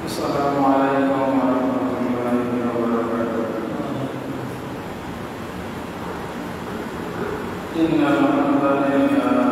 Assalamualaikum warahmatullahi wabarakatuh. Innal hamdalillah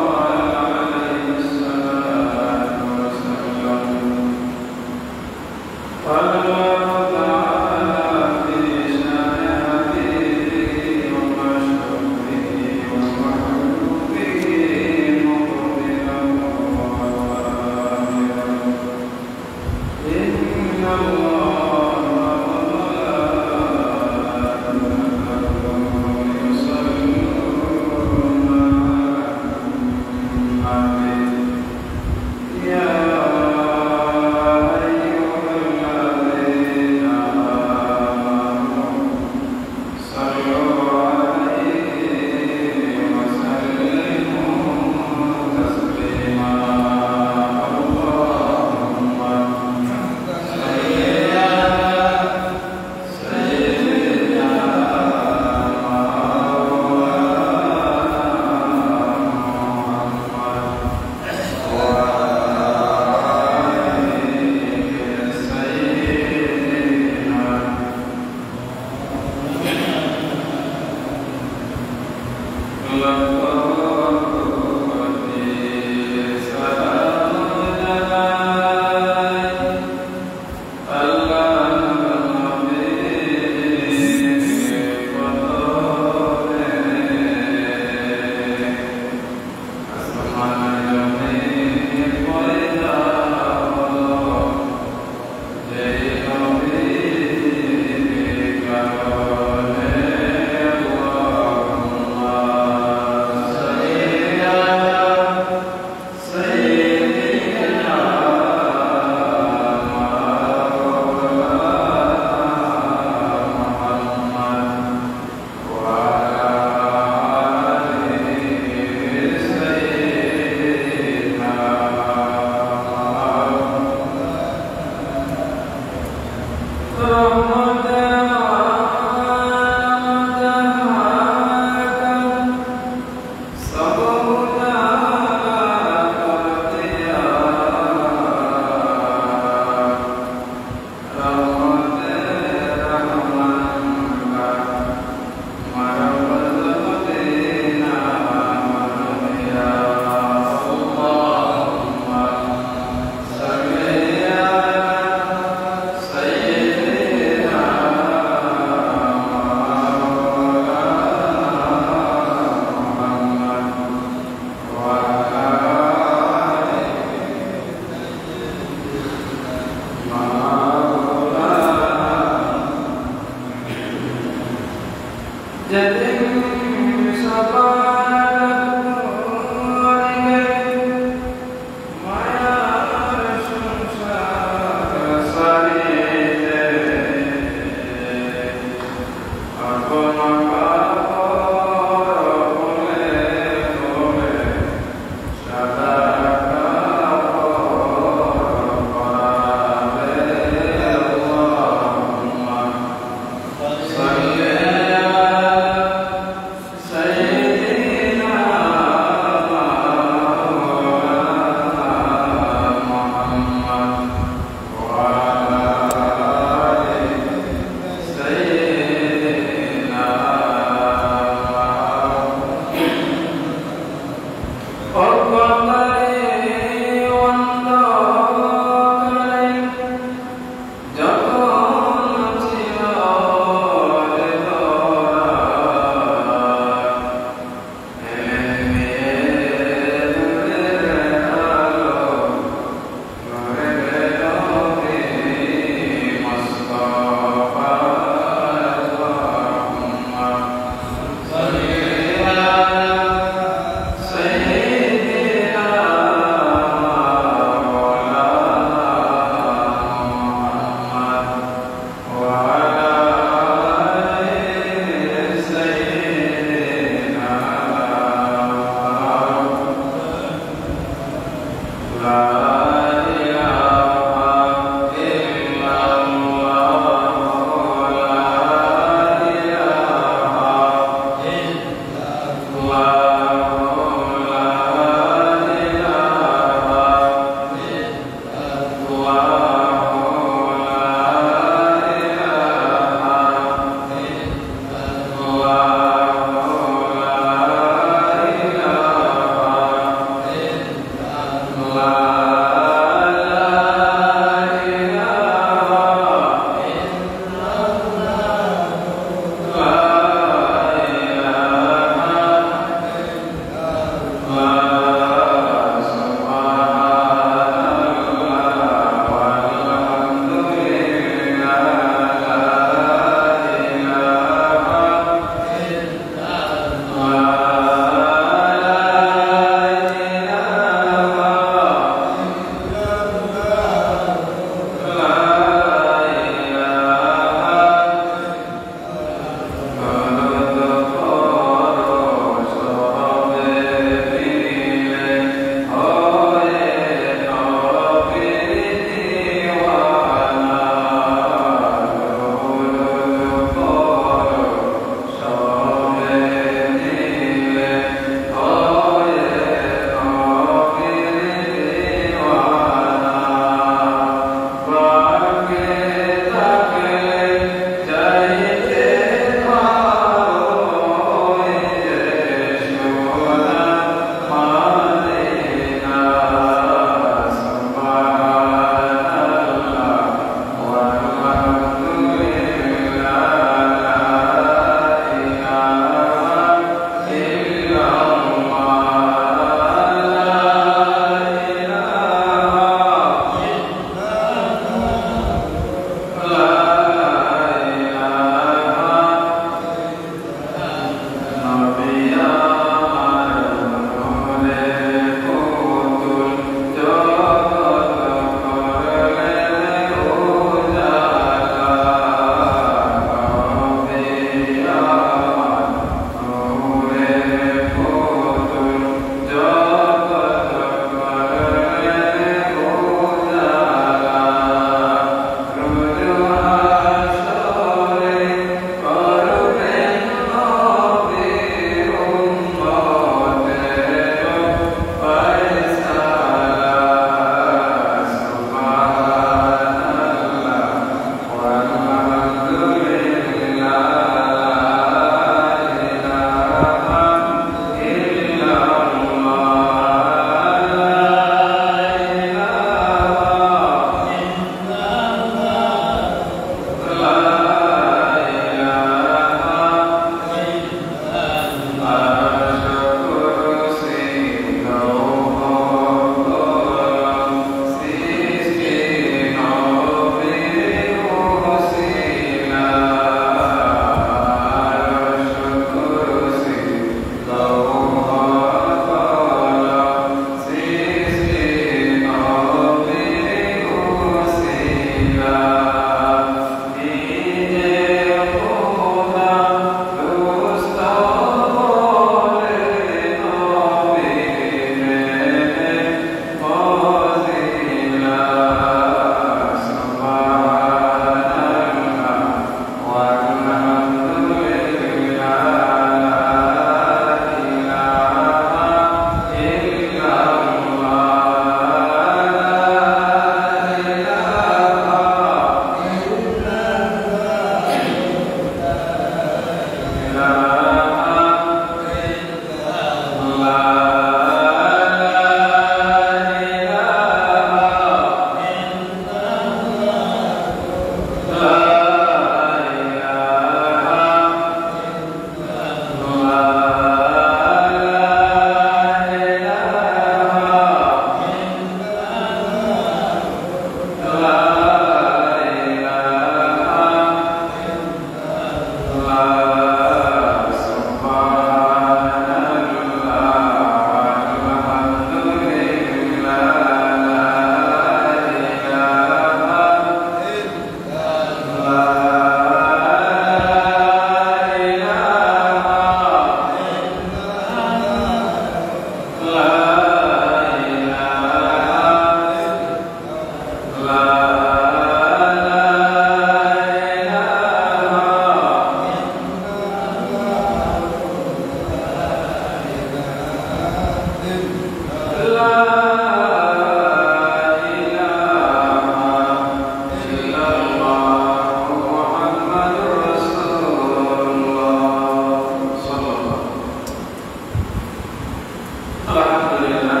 আলহামদুলিল্লাহ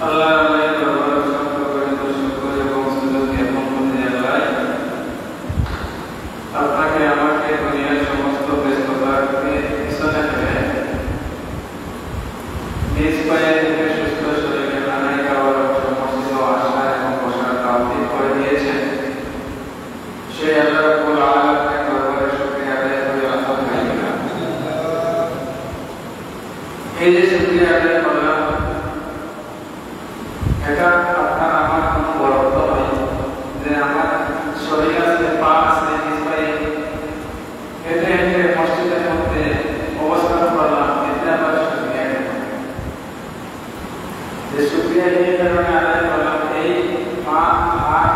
আল্লাহ আমাদের দরবারে সকল শুকর এবং সুযোগ জ্ঞাপন করতে আল্লাহ আপনাকে আমাকে দুনিয়ার সমস্ত ব্যস্ততাকে পিছনে ফেলে নিজ পায়ে থেকে সুস্থ শরীরে নানাই খাওয়ার সমস্ত আশা এবং বসার তাওফিক করে দিয়েছেন সেই আল্লাহ রাব্বুল আলামিনের দরবারে শুকরিয়া আদায় করে আলহামদুলিল্লাহ। এই যে শুকরিয়া আদায় করলাম এটা আপনার আমার কোনো বরত্ব নয় যে আমার শরীর আছে, পা আছে, নিজ পায়ে হেঁটে হেঁটে মসজিদের মধ্যে অবস্থান করলাম, এতে আবার শুকরিয়া যে শুকরিয়া এই কারণে আদায় করলাম এই পা, হাত,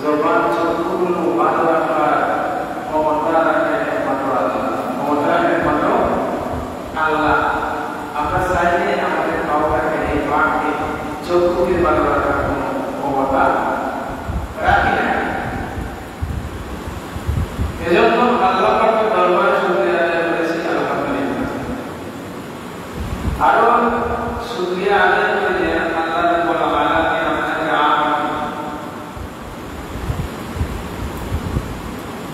জবান, চক্ষুগুলো ভালো রাখার ক্ষমতা রাখে একমাত্র আল্লাহ, ক্ষমতা রাখে একমাত্র আল্লাহ। আমরা চাইলে আমাদের পাওয়াকে এই পাকে চক্ষুকে ভালো রাখার কোনো ক্ষমতা রাখি না। এজন্য আল্লাহ পাকের দরবারে শুকরিয়া আদায় করেছি আলহামদুলিল্লাহ। আরো শুকরিয়া আদায় করে যে আল্লাহ রাব্বুল আলামিন আপনাকে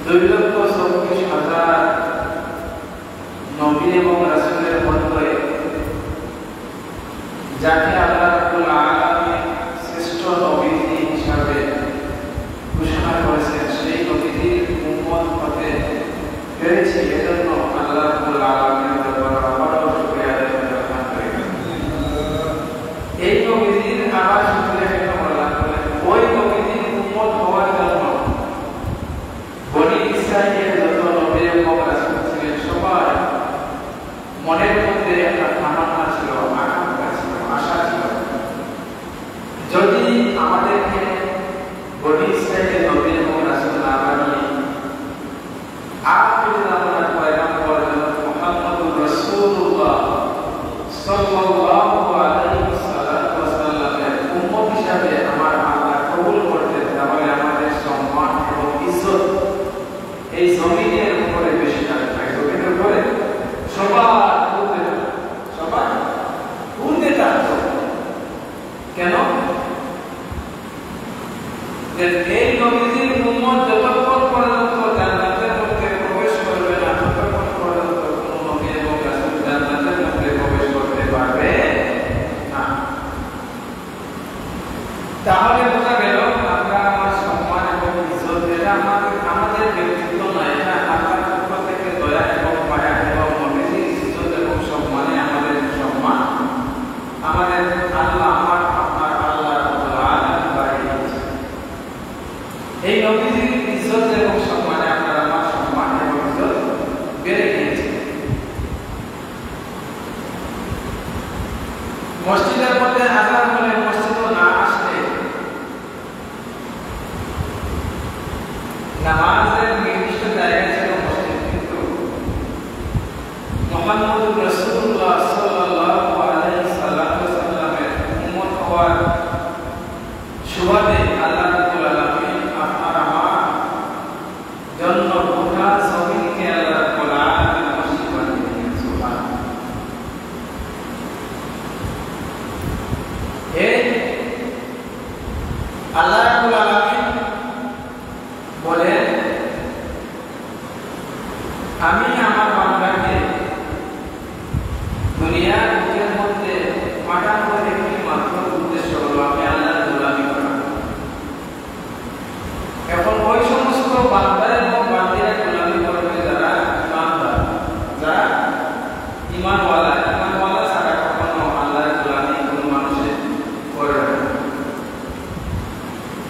2,24,000 নবী এবং রাসূলের মধ্যে যাকে আল্লাহ রাব্বুল আলামিন শ্রেষ্ঠ নবী হিসাবে ঘোষণা করেছেন সেই নবীর উম্মত হতে পেরেছি। এজন্য আল্লাহ রাব্বুল আলামিনের দরবারে আবারও শুকরিয়া আদায় করে আলহামদুলিল্লাহ। এই নবীর আবার শুকরিয়া কেন বললাম? ওই নবীর উম্মত হওয়ার জন্য বনি ইসরাঈলের যত নবী এবং রাসূল ছিলেন সবার মনের মধ্যে একটা তামান্না ছিল, আকাঙ্ক্ষা ছিল, আশা ছিল, যদি আমাদেরকে বনি ইসরাঈলের নবী এবং রাসূল না বানিয়ে আখির জামানার পয়গম্বর হযরত মুহাম্মদুর রাসূলুল্লাহ সাল্লাল্লাহু আলাইহি ওয়াসাল্লামের উম্মত হিসাবে আমার আল্লাহ কবুল করতেন, তাহলে আমাদের সম্মান এবং ইজ্জত এই জমিনের উপরে বেশি থাকবে। জমিনের উপরে সবার উঠতে থাকতো। কেন? এই নবীর উম্মত যতক্ষণ পর্যন্ত জান্নাতের মধ্যে প্রবেশ করবে না ততক্ষণ পর্যন্ত কোনো নবী এবং রাসূল জান্নাতের মধ্যে প্রবেশ করতে পারবে না। তাহলে বোঝা গেল আমরা আমার সম্মান এবং ইজ্জত এটা আমাদের ব্যক্তিত্ব নয়, এটা আল্লাহর পক্ষ থেকে দয়া এবং মায়া এবং নবীর ইজ্জত এবং সম্মানে আমাদের সম্মান আমাদের আল্লাহ আপনার আল্লাহ রাব্বুল আলামিন বাড়িয়ে দিয়েছেন। এই নবীর ইজ্জত এবং সম্মানে আপনার আমার সম্মান এবং ইজ্জত বেড়ে গিয়েছে। মসজিদের মধ্যে আযান হলে মসজিদে না আসলে নামাজের নির্দিষ্ট জায়গা ছিল মসজিদ, কিন্তু মুহাম্মদুর রাসূলুল্লাহ সাল্লাল্লাহু আলাইহি সাল্লামের উম্মত হওয়ার সুবাদে আল্লাহ রাব্বুল আলামিন আপনার আমার জন্য গোটা জমিনকে আল্লাহ রাব্বুল আলামিন মসজিদ বানিয়ে দিয়েছেন। সুবহানাল্লাহ। এই আল্লাহ রাব্বুল আলামিন বলেন, আমি আমার বান্দাকে দুনিয়ার বুকের মধ্যে পাঠানোর একটি মাত্র উদ্দেশ্য হলো আমি আল্লাহর গোলামি করা। এখন ওই সমস্ত বান্দা এবং বান্দিরা গোলামি করবে যারা ইমানদার, যারা ইমানওয়ালা ছাড়া কখনো আল্লাহর গোলামি কোনো মানুষের করে না।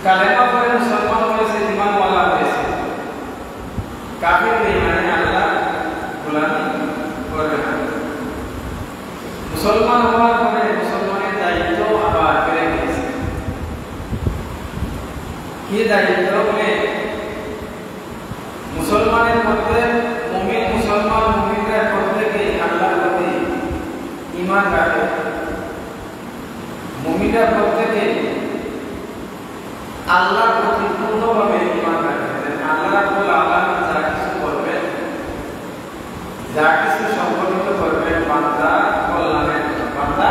কালেমা পড়ে মুসলমান হয়েছে, ইমানওয়ালা হয়েছে, কাফির বেঈমান আল্লাহ গোলামি করবে না। মুসলমান হওয়ার পরে মুসলমানের দায়িত্ব আবার বেড়ে গেছে। কি দায়িত্ব? বলে মুসলমানের মধ্যে মুমিনরা প্রত্যেকেই আল্লাহর প্রতি ঈমান রাখে। মুমিনরা প্রত্যেকেই আল্লাহর প্রতি পূর্ণভাবে ঈমান রাখে। আল্লাহ রাব্বুল আলামিন যা কিছু করবেন, যা কিছু সংগঠিত করবেন বান্দার কল্যাণের জন্য, বান্দা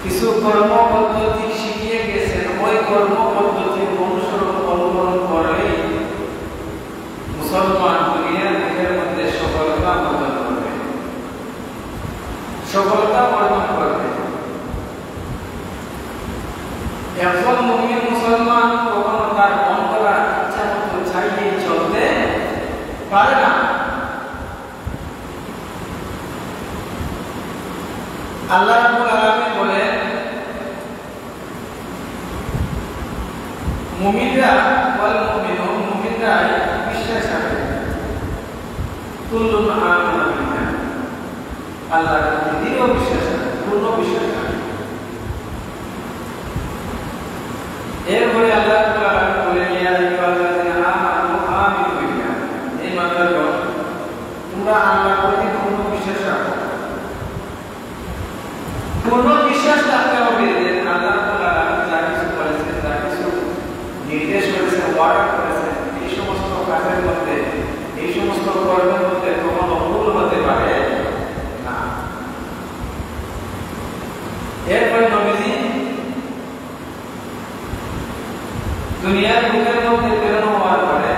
কিছু কর্ম পদ্ধতি শিখিয়ে গেছেন, ওই কর্ম পদ্ধতি অনুসরণ করে মুসলমান দুনিয়ার মুখের মধ্যে সফলতা অর্জন করবে, সফলতা অর্জন করবে। একজন মুমিন মুসলমান কখনো তার মন করা ইচ্ছা মতো চাইলে চলতে পারে না। আল্লাহ রাব্বুল আলামিন বলেন, মুমিনরা ওয়াল মুমিনুন, মুমিনরা বিশ্বাস রাখে, কুল্লুন আমানা বিল্লাহ, আল্লাহর প্রতি দৃঢ় বিশ্বাস রাখে, পূর্ণ বিশ্বাস রাখে। এরপরে আল্লাহ রাব্বুল আলামিন বলেন, ইয়া আইয়ুহাল্লাযীনা আমানু আমিনু বিল্লাহ, এই ইমানদারগণ তোমরা আল্লাহর প্রতি পূর্ণ বিশ্বাস রাখো। পূর্ণ বিশ্বাস রাখতে হবে যে আল্লাহ তাআলা যা কিছু করেছেন, যা কিছু নির্দেশ করেছেন, ওয়াদা করেছেন, এই সমস্ত কাজের মধ্যে, এই সমস্ত কর্মের মধ্যে কখনো ভুল হতে পারে না। এরপরে নবীজি দুনিয়ার বুকের মধ্যে প্রেরণ হওয়ার পরে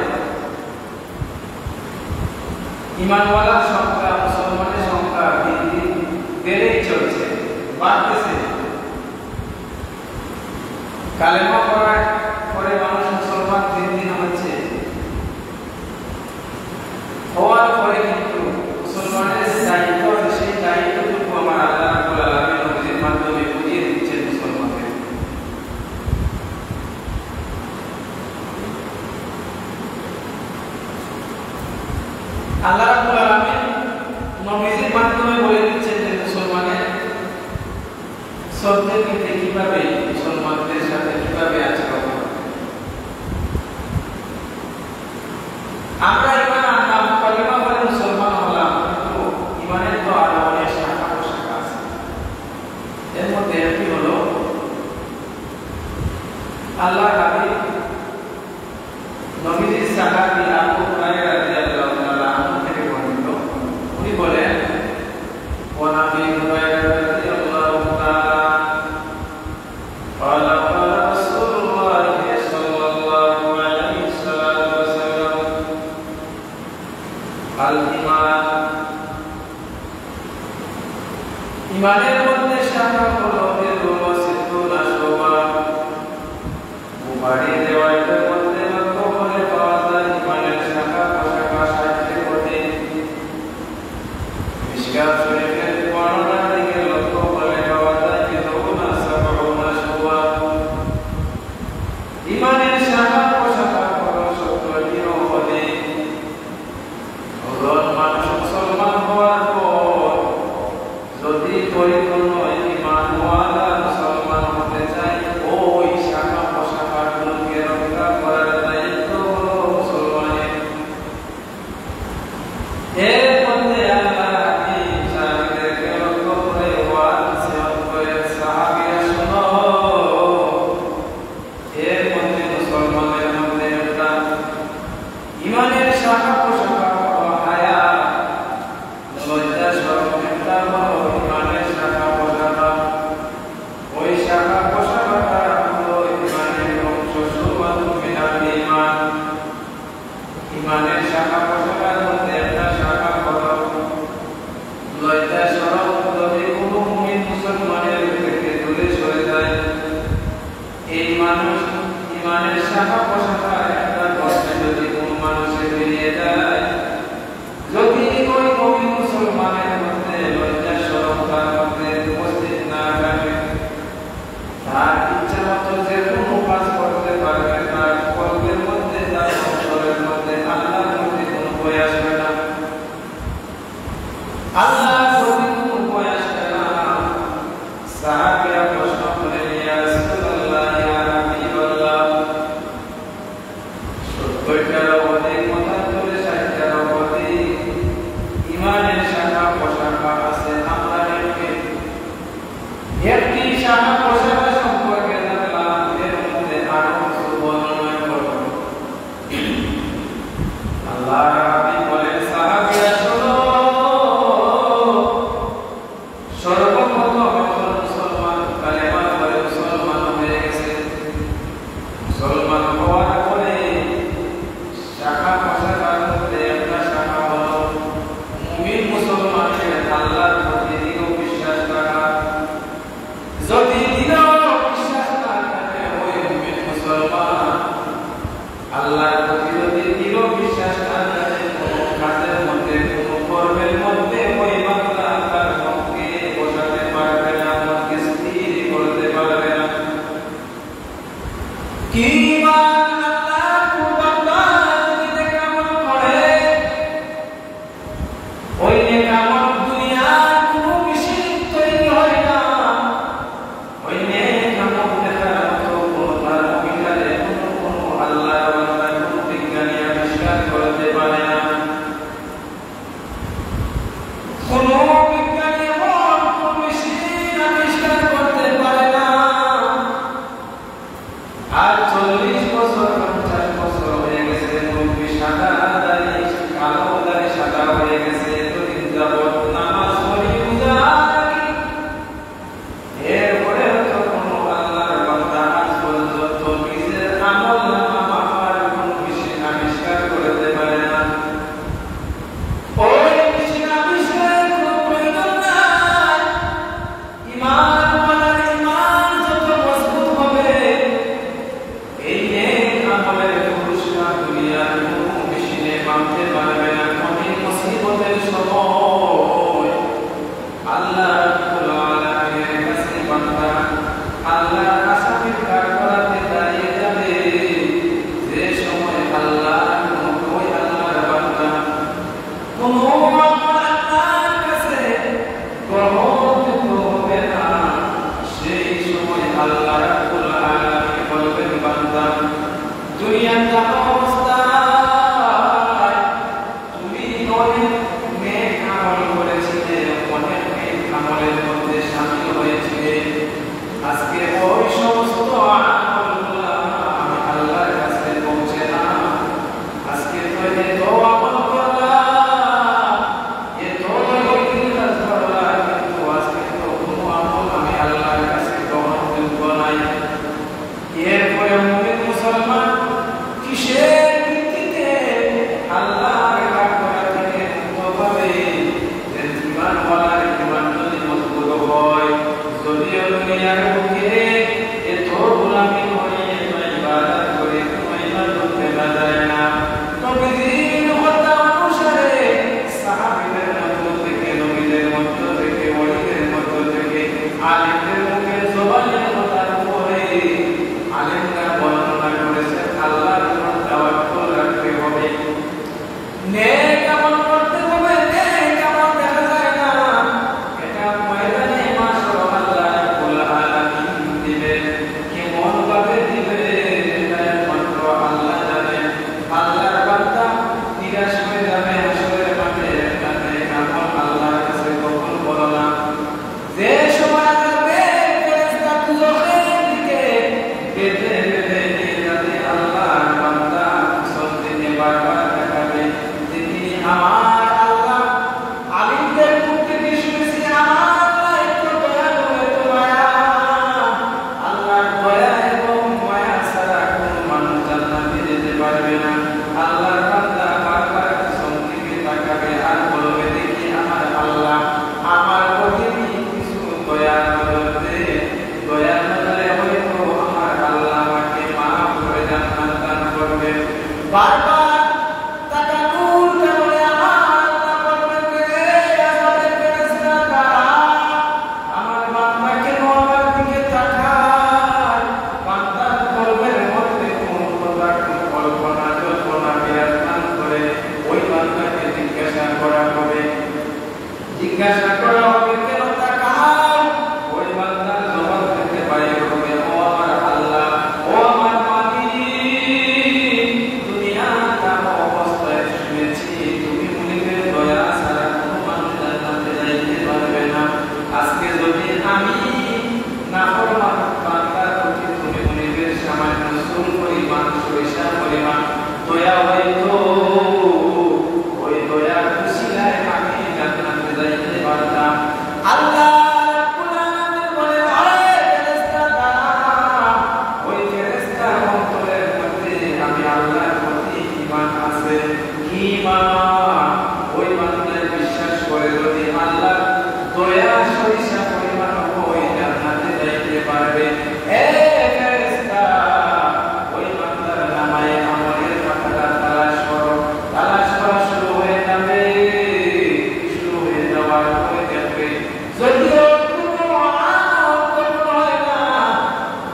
ঈমানওয়ালার সংখ্যা, মুসলমানের সংখ্যা দিন দিন বেড়েই চলছে, বাড়তেছে। কালেমা পড়ার পরে মানুষ মুসলমান দিন দিন হচ্ছে, হওয়ার পরে কিন্তু মুসলমানের দায়িত্ব, সেই দায়িত্বটুকু আমার আল্লাহ রাব্বুল আলামিন নবীর মাধ্যমে বুঝিয়ে দিচ্ছেন মুসলমানদের। আল্লাহ রাব্বুল আলামিন নবীর মাধ্যমে বলে দিচ্ছেন যে মুসলমানের সত্যের ক্ষেত্রে কিভাবে, মুসলমানদের সাথে কিভাবে আচরণ করবে। আমরা ইমান আনলাম, কালেমা পড়ে মুসলমান হলাম, কিন্তু ইমানের তো আরো অনেক শাখা প্রশাখা আছে। এর মধ্যে একটি হলো আল্লাহর হাবিব নবীজির সাহাবী আবু হুরায়রা রাদিয়াল্লাহু তাআলা আনহু থেকে বর্ণিত, উনি বলেন, ওয়া আবি হুরায়রা রাদিয়াল্লাহু তাআলা قال قال رسول الله صلى الله عليه وسلم الإيمان ইমানের মধ্যে শাখা হলো বেদুল সিদ্ধুনা শোভা, বুখারী রিওয়ায়াতের মধ্যে লক্ষ্য করে পাওয়া যায় ইমানের শাখা প্রশাখা 60টি কোটি। মিশকাত শরীফের বর্ণনার দিকে লক্ষ্য করে পাওয়া যায় বেদুনা সাবউনা শোভা। ইমানের শাখা প্রশাখা হলো 70টিরও অধিক। মানুষ মুসলমান হওয়ার পর যদি পরিপূর্ণ ঈমানওয়ালা মুসলমান হতে চায়, ওই শাখা প্রশাখাগুলোকে রক্ষা করার দায়িত্ব হলো মুসলমানের। এর মধ্যে আল্লাহর হাবিব সাহাবীদেরকে লক্ষ্য করে ওয়াসিয়ত করেন, সাহাবীরা শোনো, এর মধ্যে মুসলমানের মধ্যে একটা ঈমানের শাখা প্রশাখা হলো হায়া, লজ্জা শরম, একটা হলো ঈমানের শাখা প্রশাখা। ওই শাখা প্রশাখাটা হলো ঈমানের অংশ, শুরুআতু মিনাল ঈমান। ঈমানের শাখা প্রশাখার মধ্যে একটা শাখা হলো লজ্জা শরম। যদি কোনো মুমিন মুসলমানের থেকে দূরে সরে যায়, এই মানুষ ঈমানের শাখা প্রশাখা একটা কষ্টে যদি কোনো মানুষের বেরিয়ে যায়, যদি ওই মুমিন মুসলমানের মধ্যে লজ্জা শরম তার মধ্যে উপস্থিত না থাকে, তার ইচ্ছা মতো যে কোনো কাজ করতে পারবে, তার কর্মের মধ্যে, তার অন্তরের মধ্যে আল্লাহর প্রতি কোনো ভয় আসবে না, আল্লাহর প্রতি কোনো ভয় আসবে না। সাহাবীরা প্রশ্ন করেন, ইয়া রাসূলুল্লাহ, ইয়া হাবিবাল্লাহ, 70টারও অধিক, 60টারও অধিক ঈমানের শাখা প্রশাখা আছে, আমরা একটি শাখা প্রশাখা সম্পর্কে জানলাম, এর মধ্যে আরো কিছু বর্ণনা করব। আল্লাহর হাবিব বলেন, সাহাবীরা শোনো, সর্বপ্রথম একজন মুসলমান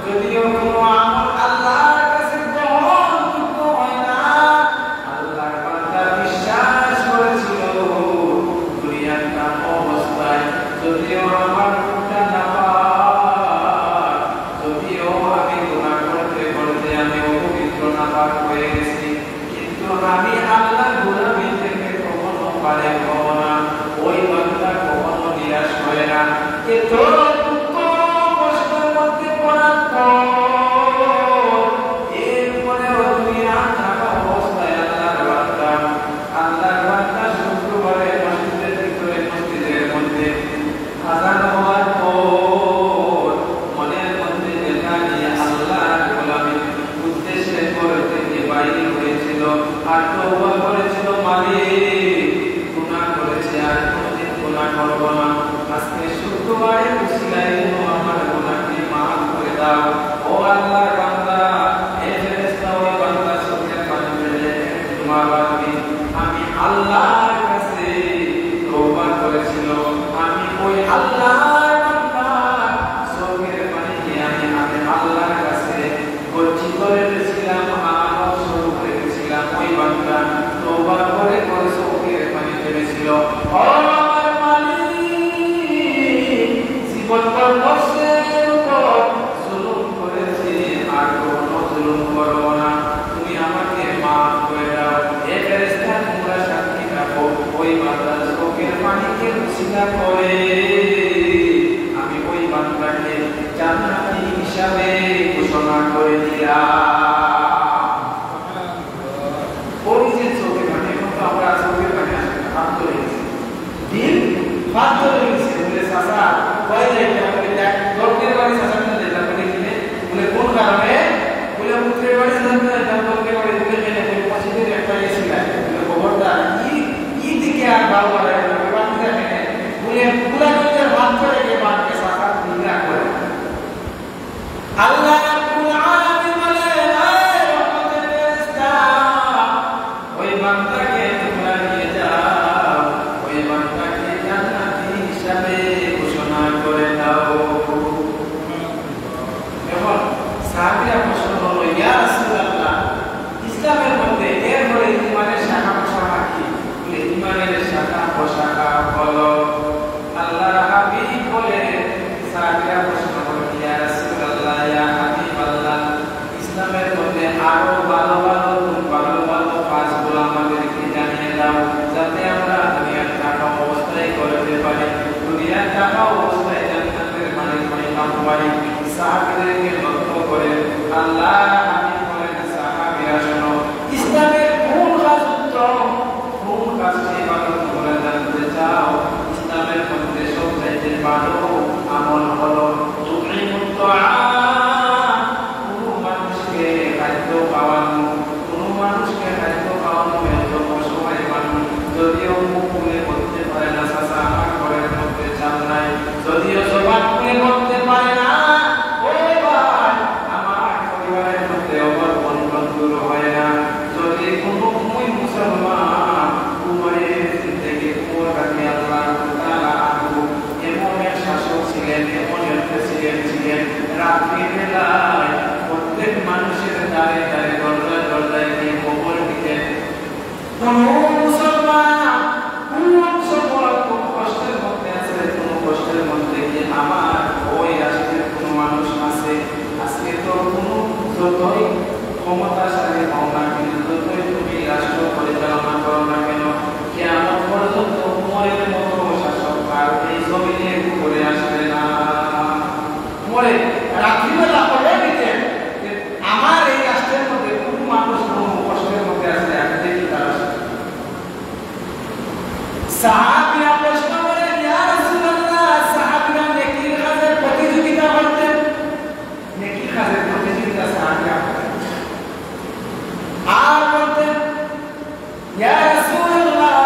যদিও কোনো আমল আল্লাহর সাহাবীদেরকে লক্ষ্য করে আল্লাহ হাবিব বলেন, সাহাবীরা শোনো, ইসলামের কোন কাজ উত্তম, কোন কাজটি ভালো তোমরা জানতে চাও? ইসলামের মধ্যে সবচেয়ে ভালো আমল হলো তুকিমুত তাআম, কোন মানুষকে খাদ্য খাওয়ানো, কোন মানুষকে খাদ্য খাওয়ানো এত অসহায় মানুষ, যদিও মুখ খুলে বলতে পারে না চাচা আমার ঘরের মধ্যে চাল নাই, যদিও জবান খুলে বলতে পারে না ও ভাই আমার পরিবারের মধ্যে অভাব দূর হয় না, যদি কোনো মুসলমান উমরের থেকে উমরকে আল্লাহ তাআলা আনহু এমন এক শাসক ছিলেন, এমন এক প্রেসিডেন্ট ছিলেন, রাত্রি বেলায় প্রত্যেক মানুষের দ্বারে দ্বারে দরজায় দরজায় গিয়ে খবর দিতেন, কোন মুসলমান কোন কষ্টের মধ্যে আছে, কোন কষ্টের মধ্যে কি আমার ওই রাষ্ট্রের কোন মানুষ আছে? আজকে তো কোনো যতই ক্ষমতাশালী হও না কেন, যতই তুমি রাষ্ট্র পরিচালনা করো না কেন, কিয়ামত পর্যন্ত উমরের মতো শাসক আর এই জমিনে ঘুরে আসবে না। উমরে রাত্রিবেলা খবর দিতেন যে আমার এই রাষ্ট্রের মধ্যে কোন মানুষ কোন কষ্টের মধ্যে আছে, আমি দেখি তারা সাহাবীরা প্রশ্ন করেন, ইয়া রাসূলুল্লাহ, সাহাবীরা নেকির কাজের প্রতিযোগিতা করতেন, নেকির কাজের প্রতিযোগিতা সাহাবীরা আর বলতেন, ইয়া রাসূলুল্লাহ,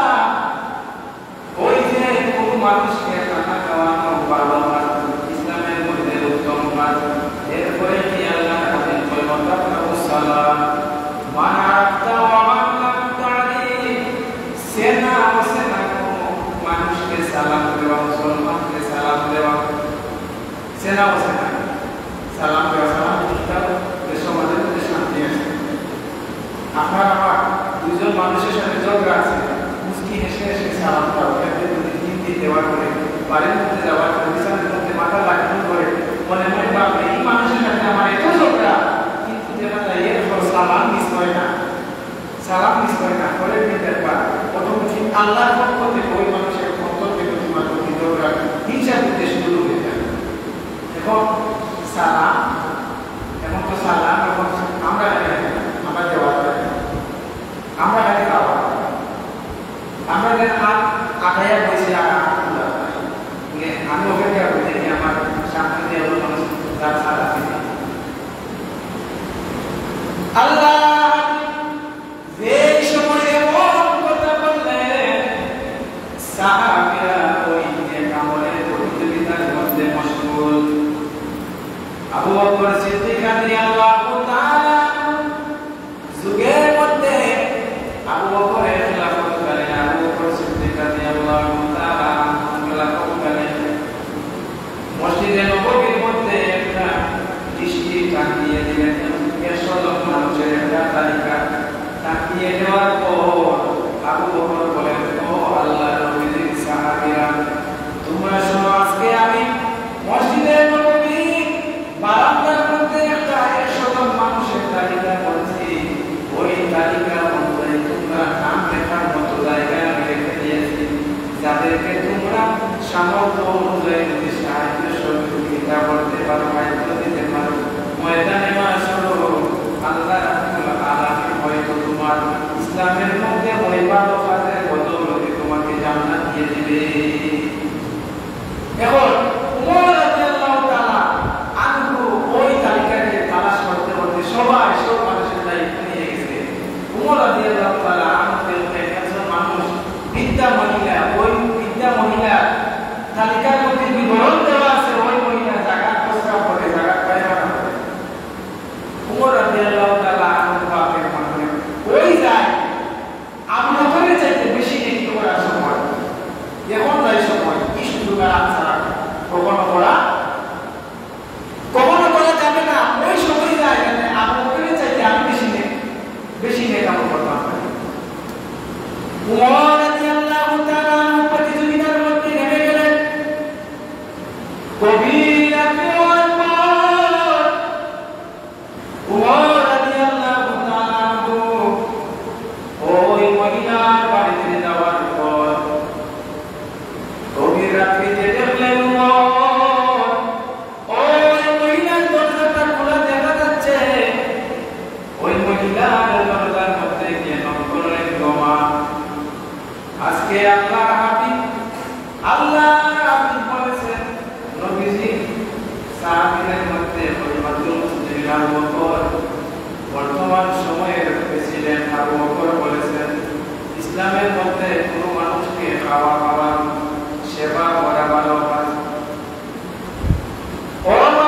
ওই যে কোন মানুষকে খানা খাওয়ানো ভালো কাজ, ইসলামের মধ্যে উত্তম কাজ, এরপরে কি আল্লাহ হাদিস বলেন, সালাম মান আতা ওয়া মান লাম তারিফ, সেনা ও সেনা মানুষকে সালাম দেওয়া, মুসলমানকে সালাম দেওয়া, সেনা ও সেনা সালাম দেওয়া, সালাম দিতে সমাজের মধ্যে শান্তি আসে। আপনার আমার দুজন মানুষের সাথে ঝগড়া আছে, মুস্কি হেসে হেসে সালাম দাও, এতে যদি হিন্দি দেওয়ার পরে বাড়ির মধ্যে যাওয়ার পরে বিছানার মধ্যে মাথা লাগানো করে মনে মনে ভাববে এই মানুষের সাথে আমার এত ঝগড়া, কিন্তু দেখা যায় এরপর সালাম মিস হয় না, সালাম মিস হয় না, পরে দিনের পর অটোমেটিক আল্লাহর পক্ষ থেকে ওই মানুষের কর্তব্যে তোমার প্রতি ঝগড়া হিংসা দিতে শুরু হয়ে যায়। এখন সালাম, এখন তো সালাম এখন আমরা আমরা দেওয়া আমরা খালি খাওয়া, আমরা হাত আটাইয়া বসে আমি অপেক্ষা করি দেখি আমার সামনে দিয়ে মানুষ তার সারা আল্লাহ যে সময় এমন কথা বললেন, সাহাবীরা ওই আমলের প্রতিযোগিতার মধ্যে মশগুল। আবু বকর সিদ্দিক রাদিয়াল্লাহু তাআলা যুগের মধ্যে আবু বকরের খিলাফতকালে আবু বকর সিদ্দিক রাদিয়াল্লাহু তাআলা খিলাফতকালে মসজিদে নববীর মধ্যে একটা দৃষ্টি টানিয়ে দিলেন, 100 জন মানুষের একটা তালিকা টানিয়ে দেওয়ার পর আবু বকর বলেন, ও আল্লাহর নবীর সাহাবীরা, তোমরা শোনো, আজকে আমি মসজিদে নববী বারান্দার মধ্যে একটা ইসলামের মধ্যে খলিফাতুল মুসলিমিন আবু বকর, বর্তমান সময়ের প্রেসিডেন্ট আবু বকর বলেছেন, ইসলামের মধ্যে কোনো মানুষকে খাওয়া সেবা করা ভালো কাজ।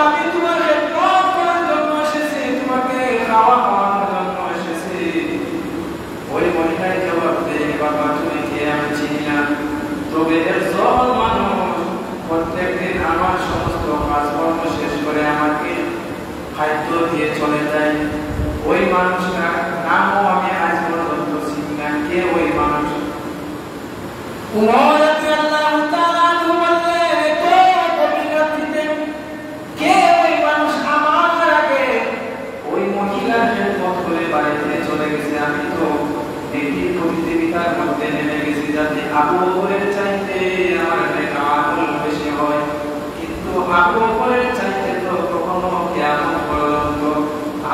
আমি তোমার খেদমত করার জন্য এসেছি, তোমাকে খাওয়া খাওয়ানোর জন্য এসেছি। ওই মহিলায় জবাব দেয়, বাবা তুমি কে আমি চিনি না, তবে একজন মানুষ প্রত্যেকদিন আমার সমস্ত কাজকর্ম শেষ করে আমাকে খাদ্য দিয়ে চলে যায়। ওই মানুষটার নামও আমি আজ পর্যন্ত চিনি না, কে ওই মানুষ? উমর রাদিয়াল্লাহু তাআলা আনহু বললেন, তো কবিরাতিতে কে ওই মানুষ আমার আগে ওই মহিলার খেদমত করে বাড়িতে চলে গেছে। আমি তো দেখি প্রতিযোগিতার মধ্যে নেমে গেছি যাতে আবু বকরের চাইতে আমার নেক আমল বেশি হয়, কিন্তু আবু বকরের চাইতে তো কখনো কিয়ামত পর্যন্ত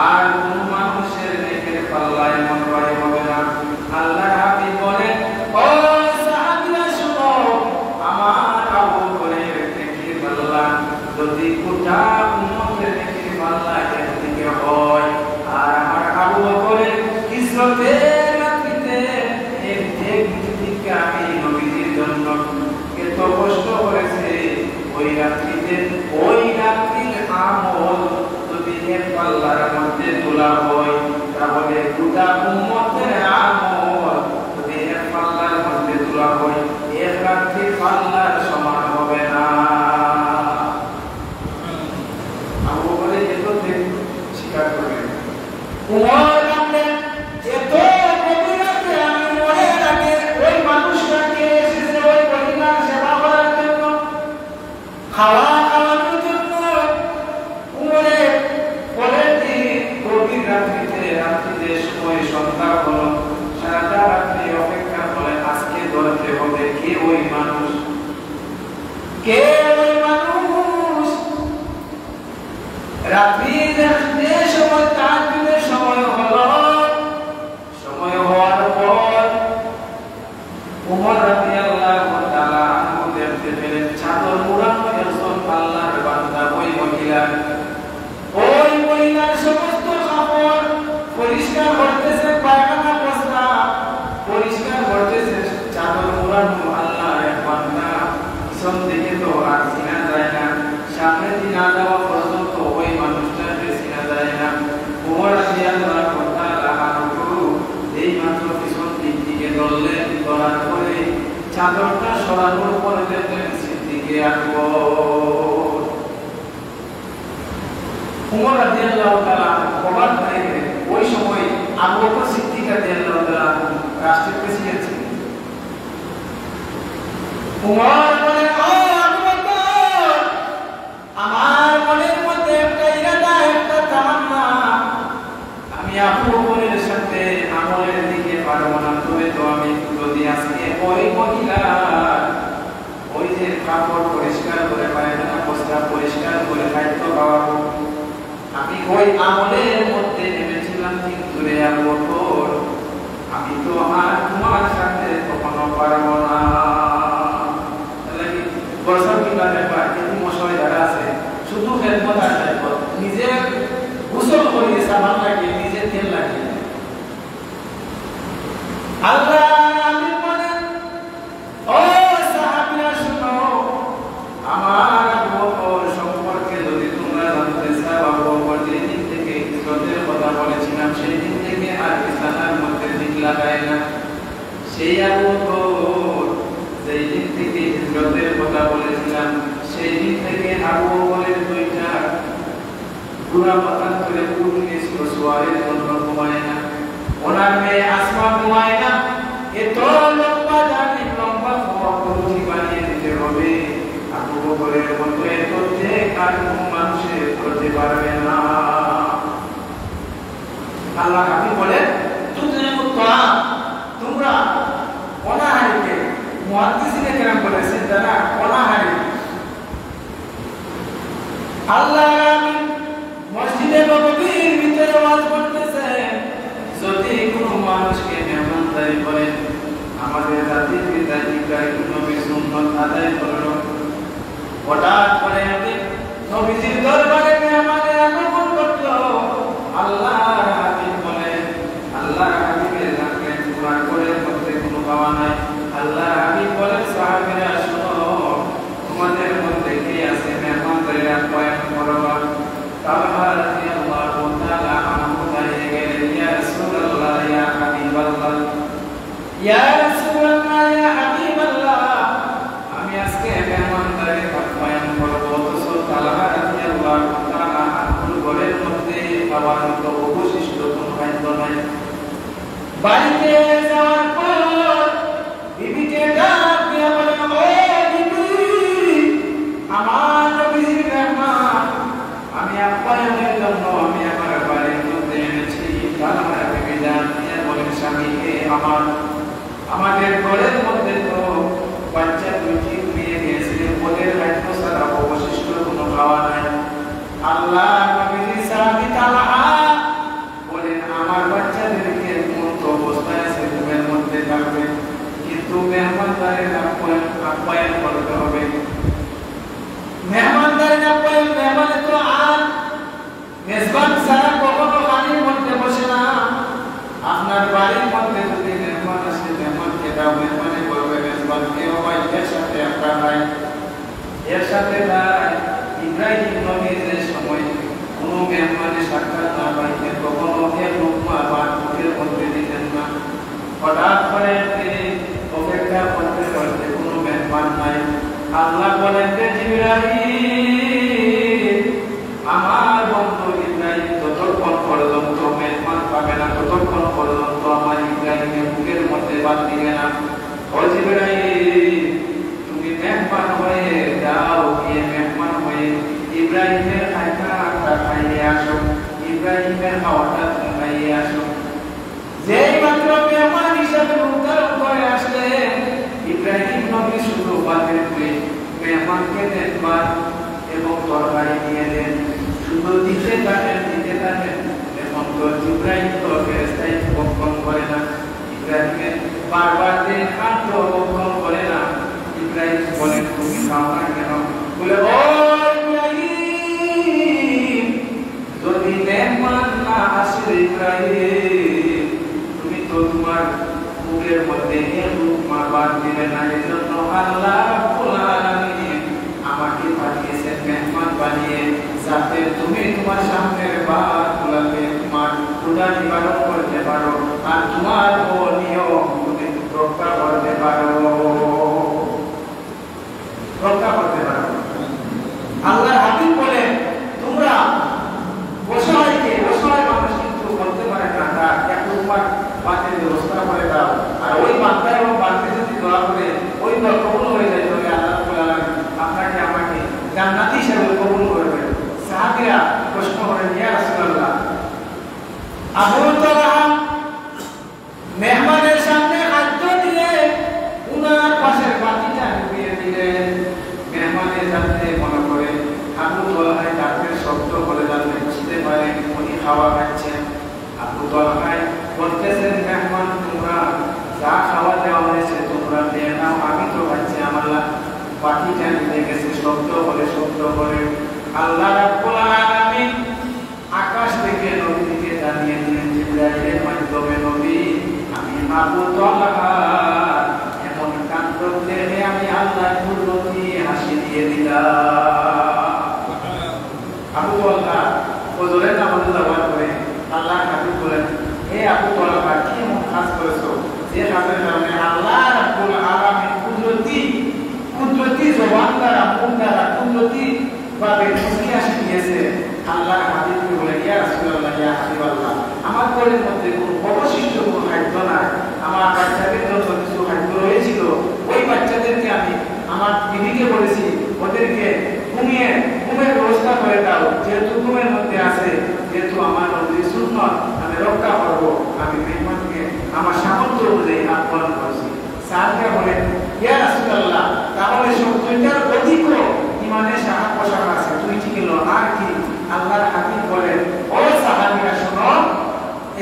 আর কোন মানুষের নেকের পাল্লা এমন ভারী হবে না। আল্লাহর হাবিব বলেন, ও সাহাবীরা শুনো, আমার আবু বকরের নেকের পাল্লা যদি গোটা উম্মতের নেকের পাল্লা একদিকে হয়, আর আমার আবু বকরের হিজরতের রাত্রিতে একদিকে আমি নবীজির জন্য এত কষ্ট করেছে, ওই রাত্রিতে ওই রাত্রির আমল যদি এক পাল্লার মধ্যে তোলা হয়, তাহলে গোটা উম্মতের আমল যদি এক পাল্লার মধ্যে তোলা হয়, এক রাত্রির পাল্লার সমান হবে না। আবু বকর এত স্বীকার করলেন। উমর বললেন, এত গভীরতে আমি মনের আগে ওই মানুষটাকে এসেছে ওই মহিলার সেবা করার জন্য, খাওয়া খাওয়ানোর জন্য। উমরে পরের দিন গভীর রাত্রিতে সময় সন্ধ্যা হলো, সারাটা রাত্রি অপেক্ষা করে আজকে ধরতে হবে কে ওই মানুষ, কে ওই মানুষ। রাত্রি যে সময় তাহাজ্জুদের সময় হলো, সময় হওয়ার পর উমর রাদিয়াল্লাহু তাআলা আনহু দেখতে পেলেন চাদর মুড়ানো একজন আল্লাহর বান্দা ওই মহিলার সমস্ত কাপড় পরিষ্কার করতেছে, পায়খানা বস্তা পরিষ্কার করতেছে, চাদর মুড়ানো আল্লাহর এক বান্দা। পিছন দিকে তো আর চিনা যায় না, সামনে দিকে না যাওয়া পর্যন্ত ওই মানুষটাকে চিনা যায় না। উমর রাদিয়াল্লাহু তাআলা আনহু এই মাত্র পিছন দিকে ধরলেন, ধরার পরে চাদরটা সরানোর পরে দেখলেন সিদ্দিকে আকবর। উমর রাদিয়াল্লাহু তাআলা অবাক হয়ে গেলেন। ওই সময় আবু বকর সিদ্দিক রাদিয়াল্লাহু তাআলা রাষ্ট্রের প্রেসিডেন্ট ছিলেন। উমর বলেন, ও আবু বকর, আমার মনের মধ্যে একটা ইরাদা, একটা তামান্না, আমি আবু বকরের সাথে আমলের দিকে পারবো না, তবে তো আমি যদি আজকে ওই মহিলা ওই যে কাপড় পরিষ্কার করে পায়খানা বস্তা পরিষ্কার করে খাদ্য খাওয়াবো, আমি ওই আমলের মধ্যে নেমেছিলাম, কিন্তু রে আবু বকর আমি তো আর তোমার সাথে কখনো পারবো না। বছর কিংবা ব্যাপার কিন্তু মশাই যারা আছে শুধু খেদমত আর খেদমত, নিজে গোসল করিয়ে সাবান লাগিয়ে নিজে তেল লাগিয়ে আল্লাহ আমি বলেন, ও সাহাবীরা শুনো, আমার আবু বকর সম্পর্কে যদি তোমরা জানতে চাও, আবু বকর যেই দিন থেকে হিজরতের কথা বলেছিলাম সেই দিন থেকে আর বিছানার মধ্যে দিক লাগায় না। সেই আবু বকর যেই দিন থেকে হিজরতের কথা বলেছিলাম সেই দিন থেকে আবু বকরের দুইটা পুরা পাতান করে পুরুষ সোয়ারের জন্য ঘুমায় না, ওনার মেয়ে আসমা ঘুমায় না। এত লম্বা জানি লম্বা পুরুষ বানিয়ে দিতে হবে, আবু বকরের মতো এত যে আর কোন মানুষের করতে পারবে না। আল্লাহ আপনি বলেন, তোমরা অনাহারিকে মুহাদ্দিসিনে কেরাম বলেছেন তারা অনাহারি। আল্লাহ আমি মসজিদে নববীর ভিতরে ওয়াজ করতেছেন, যদি কোনো মানুষকে মেহমানদারি করেন, আমাদের জাতির পিতা ইব্রাহিম নবী সুন্নাত আদায় করলো, হঠাৎ করে আপনি নবীজির দরবারে তালহা রাদিয়াল্লাহু তাআলা আনহু দাঁড়িয়ে গেলেন, ইয়া রাসূলুল্লাহ ইয়া হাবিবাল্লাহ, ইয়া রাসূলুল্লাহ ইয়া হাবিবাল্লাহ, আমি আজকে মেহমানদারি আপ্যায়ন করব। অথচ তালহা রাদিয়াল্লাহু তাআলা আনহুর ঘরের মধ্যে খাবার মতো অবশিষ্ট কোনো খাদ্য নাই। বাড়িতে যাওয়ার পর বিবিকে ডাক দিয়ে বলেন, ও বিবি, আমার নবীর মেহমান আমি আপ্যায়নের জন্য আমি আমার বাড়ির মধ্যে এনেছি। তালহা বিবি ডাক দিয়ে বলেন স্বামীকে, আমাদের ঘরের মধ্যে তো বাচ্চা দুইটি ঘুমিয়ে গিয়েছে, ওদের খাদ্য ছাড়া অবশিষ্ট কোনো খাওয়া নাই। আল্লাহ নবীর সাহাবী তালহা বলেন, আমার বাচ্চাদেরকে মতো অবস্থায় আছে ঘুমের মধ্যে থাকবে, কিন্তু মেহমানদারের আপ্যায়ন করতে হবে। মেহমানদারের আপ্যায়ন, মেহমানে তো আর মেজবান ছাড়া কখনো পানির মধ্যে বসে না। আপনার বাড়ির মধ্যে যদি মেহমান আসে, মেহমানকে দাও, মেহমানে করবে, মেজবানকে হয় এর সাথে একটা ভাই, এর সাথে ভাই। ইব্রাহিম নবীর যে সময় কোনো মেহমানের সাক্ষাৎ না পাইতেন, কখনো এক লোকমা বা মুখের মধ্যে দিতেন না। হঠাৎ করে তিনি অপেক্ষা করতে করতে কোনো মেহমান নাই। আল্লাহ বলেন যে জিবরাইল, আমার বন্ধু ইব্রাহিম যতক্ষণ পর্যন্ত মেহমান পাবে না, ততক্ষণ পর্যন্ত আমার ইব্রাহিমের মুখের মধ্যে বাদ দিবে না। ও জিবরাইল, তুমি মেহমান হয়ে যাও, গিয়ে মেহমান হয়ে ইব্রাহিমের খাদ্যটা খাইয়ে আসো, ইব্রাহিমের খাওয়াটা খাইয়ে আসো। যেই মাত্র মেহমান হিসাবে উদ্ধারণ করে আসলে ইব্রাহিম নবী শুধু বাতের করে মেহমানকে দেখবার এবং তরকারি দিয়ে দেন, শুধু দিতে থাকেন এবং তো ইব্রাহিম তো ফেরেশতাই বক্ষণ করে না, ইব্রাহিমের বারবার দিয়ে খাদ্য বক্ষণ করে না। ইব্রাহিম বলেন, তুমি খাও না কেন? বলে, ও ইব্রাহিম, যদি মেহমান না আসে ইব্রাহিম, তুমি তো তোমার মুখের মধ্যে বাদ দিবে না। এই জন্য আল্লাহ রাব্বুল আলামিন আমাকে পাঠিয়েছেন মেহমান বানিয়ে, যাতে তুমি তোমার সামনের বাতগুলোকে তোমার ক্ষুধা নিবারণ করতে পারো আর তোমার নিয়ম তুমি রক্ষা করতে পারো। আল্লাহর হাবিব বলেন, তোমরা অসহায় মানুষ কিন্তু করতে পারে না, তার একটু তোমার বাতের ব্যবস্থা করে দাও। আর ওই বান্দা এবং বান্দে যদি দোয়া করে ওই দোয়া কবুল হয়ে যায়, তবে আল্লাহ রাব্বুল আলামিন আপনাকে আমাকে জান্নাতি হিসেবে কবুল করবেন। সাহাবীরা প্রশ্ন করেন, ইয়া রাসূলুল্লাহ, আবু তালহা মেহমানের সামনে খাদ্য দিয়ে উনার পাশের বাতিটা ডুবিয়ে দিলেন। মেহমানের সামনে মনে করে আবু তালহায় ডাকের শব্দ করে জানলে বুঝতে পারেন উনি খাওয়া খাচ্ছেন। আবু তালহায় বলতেছেন, মেহমান তোমরা যা খাওয়া দেওয়া হয়েছে তোমরা খেয়ে নাও, আমি তো খাচ্ছি, আমার বাতিটা নিতে গেছে শব্দ করে। আল্লাহ রাব্বুল আলামিন আকাশ থেকে নবীকে জানিয়ে দিলেন জিবরাইলের মাধ্যমে, নবী, আমি আবু তালহা এমন কাণ্ড দেখে আমি আল্লাহ কুদরতি হাসি দিয়ে দিলাম। আবু তালহা ফজরের নামাজ আদায় করে আল্লাহ হাবিব বলেন, হে আবু তালহা, কি এমন কাজ করেছো যে কাজের কারণে আল্লাহ রাব্বুল আলামিন কুদরতি জবান দ্বারা, মুখ দ্বারা কুদরতি ভাবে খুশি হাসি দিয়েছে। আল্লাহ হাবিবকে বলে, ইয়া রাসূলুল্লাহ, ইয়া হাবিবাল্লাহ, আমার ঘরের মধ্যে কোনো অবশিষ্ট কোনো খাদ্য নাই, আমার বাচ্চাদের জন্য কিছু খাদ্য রয়েছিল, ওই বাচ্চাদেরকে আমি আমার বিবিকে বলেছি ওদেরকে ঘুমের ব্যবস্থা করে দাও, যেহেতু ঘুমের মধ্যে আছে, যেহেতু আমার নবীর সুন্নাত আমি রক্ষা করবো, আমি মেহমানকে আমার সামর্থ্য অনুযায়ী আহ্বান করছি। সাহাবীরা বলেন, ইয়া রাসূলুল্লাহ, তাহলে 70টার অধিক ইমানের পোশাক আছে, তুই ঠিক এলো আর কি? আল্লাহর হাবিব বলেন, ও সাহাবীরা শোনো,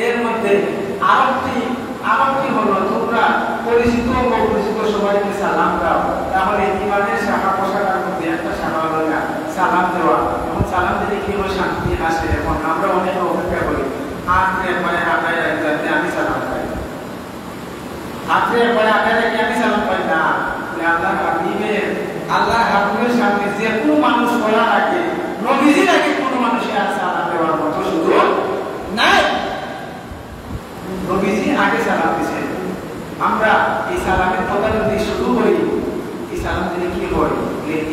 এর মধ্যে আরেকটি হলো তোমরা পরিচিত ও অপরিচিত সবাইকে সালাম দাও। তাহলে ইমানের শাখা পোশাকের মধ্যে একটা শাখা হলো সালাম দেওয়া। এবং সালাম দিলে কি হলো, শান্তি আসে। এখন আমরা অনেকে অপেক্ষা করি আপনি পরে আগায় যাতে আমি সালাম পাই, আপনি পরে আগায় রেখে আমি সালাম পাই না। আল্লাহ হাবিবের সামনে যে কোনো মানুষ করার আগে, নবীজির আগে কোনো মানুষ মানুষে আর সালাম দেওয়ার মতো সুযোগ নাই। নবীজি আগে সালাম দিয়েছেন। আমরা এই সালামের কথা যদি শুরু করি, এই সালাম দিলে কি হয়?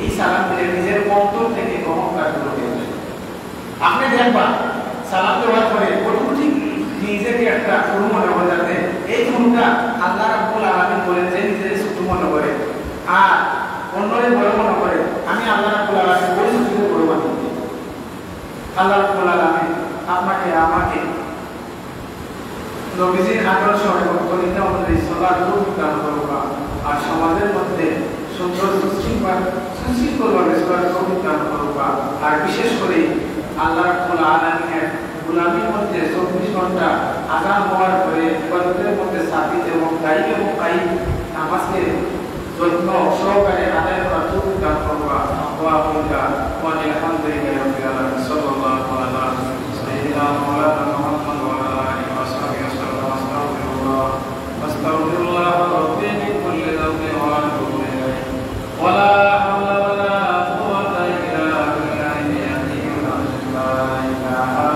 এই সালাম দিলে নিজের অন্তর থেকে অহংকার দূর হয়ে যায়। আপনি দেখবা সালাম দেওয়ার পরে অটোমেটিক নিজেকে একটা ফুল মনে হয়, যাতে এই ফুলটা আল্লাহ রাব্বুল আলামিন বলেন যে নিজের ছোট মনে করে আর অন্যরে বড় মনে করে। আমি আল্লাহ রাব্বুল আলামিন বড় ছোট বড় মানি। আল্লাহ রাব্বুল আলামিন আপনাকে আমাকে নবীজির আদর্শ এবং তরিকা অনুযায়ী চলার তৌফিক দান করুক আর সমাজের মধ্যে সুন্দর সুশৃঙ্খলভাবে চলার তৌফিক দান করুক। আর বিশেষ করে আল্লাহ রাব্বুল আলামিনের গোলামীর মধ্যে 24 ঘন্টা আযান হওয়ার পরে ইবাদতের মধ্যে সাবিত এবং কায়েম এবং কায়েম নামাজকে যত্ন সহকারে আদায় করার তৌফিক দান করুক। ওয়া আমিনা ওয়া আলহামদুলিল্লাহি রাব্বিল আলামিন। সাল্লাল্লাহু আলা সাইয়্যিদিনা মাওলানা মুহাম্মদ ওয়া আলা আলিহি ওয়া সাহবিহি ওয়াসাল্লাম। আস্তাগফিরুল্লাহ রাব্বি মিন কুল্লি যামবিন ওয়া আতুবু ইলাইহি ওয়া লা হাওলা ওয়া লা কুওয়াতা ইল্লা বিল্লাহিল আলিyyিল আযীম। লা ইলাহা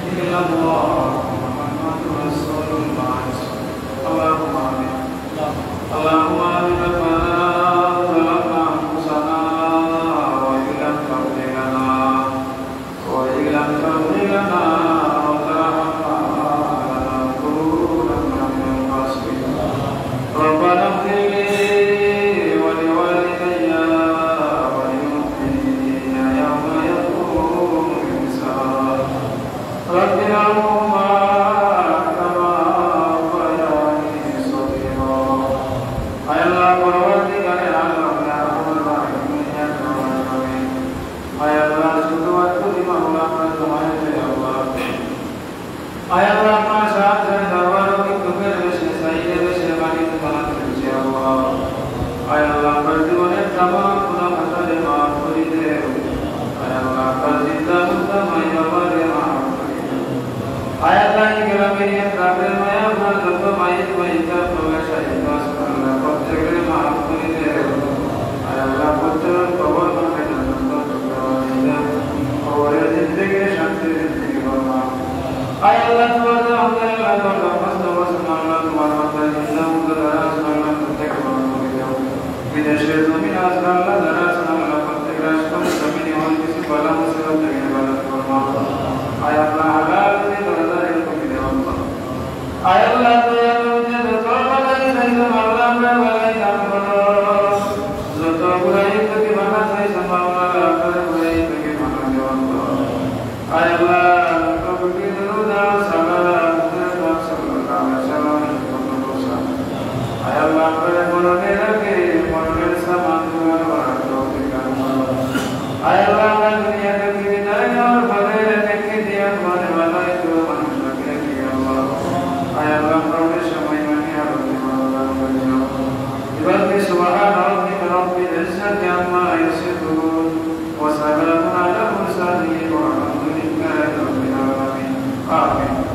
ইল্লাল্লাহ মুহাম্মাদুর রাসূলুল্লাহ। আল্লাহুম্মা আমিন। আল্লাহুম্মা আমিন। سبحان ربك رب العزة عما يصفون وسلام على المرسلين والحمد لله رب العالمين. آمين.